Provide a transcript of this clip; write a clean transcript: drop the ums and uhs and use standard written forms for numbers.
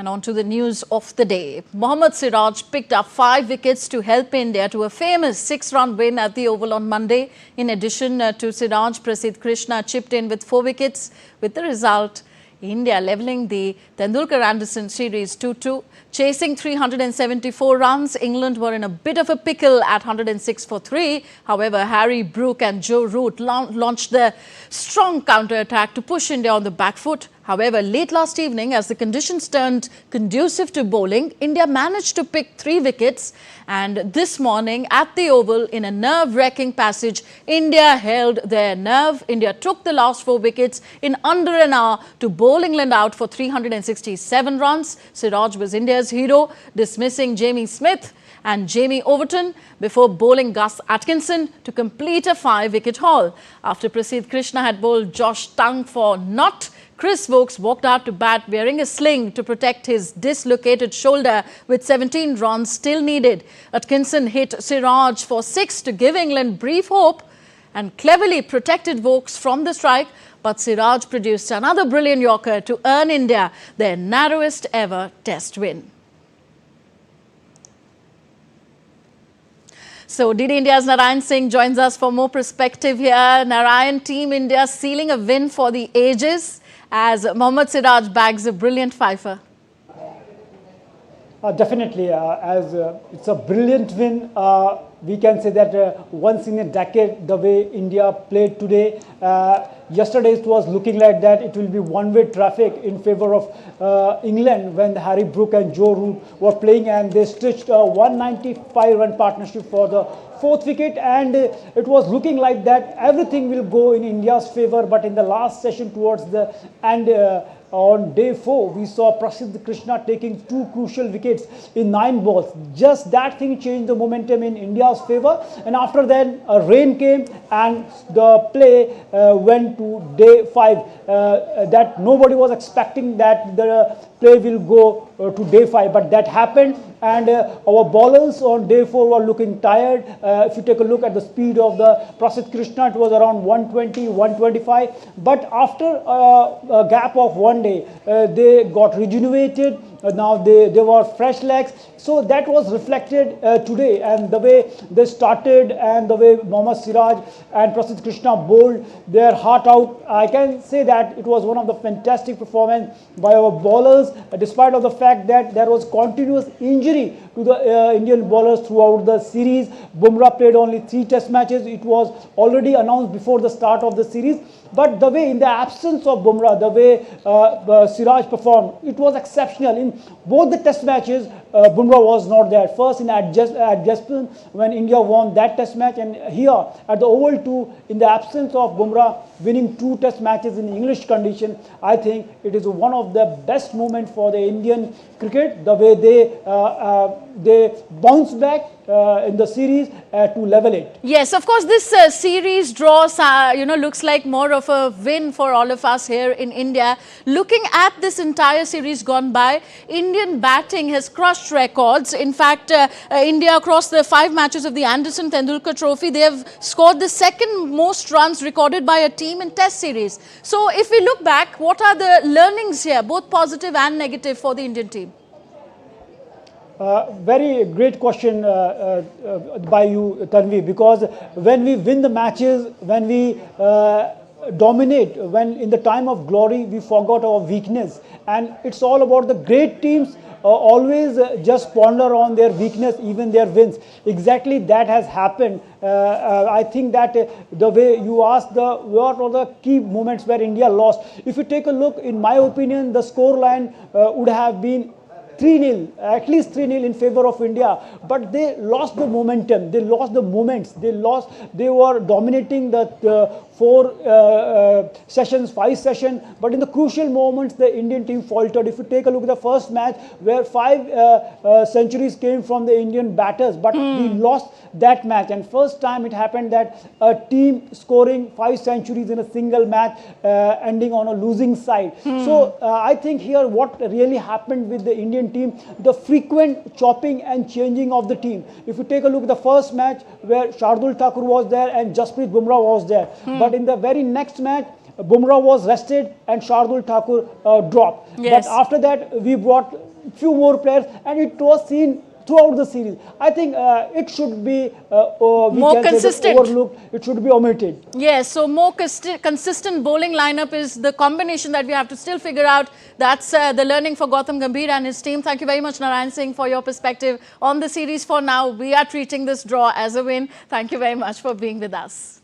And on to the news of the day. Mohammad Siraj picked up 5 wickets to help India to a famous 6-run win at the Oval on Monday. In addition to Siraj, Prasidh Krishna chipped in with 4 wickets. With the result, India levelling the Tendulkar-Anderson series 2-2. Chasing 374 runs, England were in a bit of a pickle at 106 for 3. However, Harry Brook and Joe Root launched their strong counter-attack to push India on the back foot. However, late last evening, as the conditions turned conducive to bowling, India managed to pick 3 wickets. And this morning at the Oval, in a nerve-wracking passage, India held their nerve. India took the last 4 wickets in under an hour to bowl England out for 367 runs. Siraj was India's hero, dismissing Jamie Smith and Jamie Overton before bowling Gus Atkinson to complete a 5-wicket haul. After Prasidh Krishna had bowled Josh Tongue for naught, Chris Vokes walked out to bat wearing a sling to protect his dislocated shoulder with 17 runs still needed. Atkinson hit Siraj for 6 to give England brief hope and cleverly protected Vokes from the strike. But Siraj produced another brilliant yorker to earn India their narrowest ever test win. So, DD India's Narayan Singh joins us for more perspective here. Narayan, Team India sealing a win for the ages as Mohammad Siraj bags a brilliant fifer. Definitely, as it's a brilliant win. We can say that once in a decade, the way India played today. Yesterday it was looking like that it will be one-way traffic in favor of England when Harry Brook and Joe Root were playing, and they stitched a 195-run partnership for the 4th wicket, and it was looking like that everything will go in India's favor. But in the last session towards the end, on day 4, we saw Prasidh Krishna taking 2 crucial wickets in 9 balls. Just that thing changed the momentum in India's favor. And after that, a rain came and the play went to day 5. That nobody was expecting that the play will go to day 5. But that happened. And our bowlers on day 4 were looking tired. If you take a look at the speed of the Prasidh Krishna, it was around 120, 125. But after a gap of 1 day, they got rejuvenated. Now they were fresh legs. So that was reflected today, and the way they started and the way Mohammad Siraj and Prasidh Krishna bowled their heart out. I can say that it was one of the fantastic performance by our bowlers, despite of the fact that there was continuous injury to the Indian bowlers throughout the series. Bumrah played only 3 test matches. It was already announced before the start of the series. But the way, in the absence of Bumrah, the way Siraj performed, it was exceptional. In both the test matches, Bumrah was not there. First in adjustment when India won that test match, and here at the Oval too, in the absence of Bumrah winning 2 test matches in English condition, I think it is one of the best moments for the Indian cricket, the way they bounce back in the series to level it. Yes, of course, this series draw, looks like more of a win for all of us here in India. Looking at this entire series gone by, Indian batting has crushed records. In fact, India across the 5 matches of the Anderson Tendulkar Trophy, they have scored the 2nd most runs recorded by a team in Test series. So, if we look back, what are the learnings here, both positive and negative for the Indian team? Very great question by you, Tanvi, because when we win the matches, when we dominate, when in the time of glory, we forgot our weakness. And it's all about the great teams always just ponder on their weakness, even their wins. Exactly that has happened. I think that the way you asked, what are the key moments where India lost? If you take a look, in my opinion, the scoreline would have been 3-0, at least 3-0 in favor of India, but they lost the momentum, they lost the moments, they were dominating the 4 sessions, 5 sessions, but in the crucial moments, the Indian team faltered. If you take a look at the first match, where 5 centuries came from the Indian batters, but we lost that match, and first time it happened that a team scoring 5 centuries in a single match, ending on a losing side. So I think here what really happened with the Indian team, the frequent chopping and changing of the team. If you take a look at the first match where Shardul Thakur was there and Jasprit Bumrah was there, but in the very next match Bumrah was rested and Shardul Thakur dropped. Yes. But after that, we brought few more players, and it was seen throughout the series. I think it should be more consistent, overlooked. It should be omitted. Yes, so more consistent bowling lineup is the combination that we have to still figure out. That's the learning for Gautam Gambhir and his team. Thank you very much, Narayan Singh, for your perspective on the series. For now, we are treating this draw as a win. Thank you very much for being with us.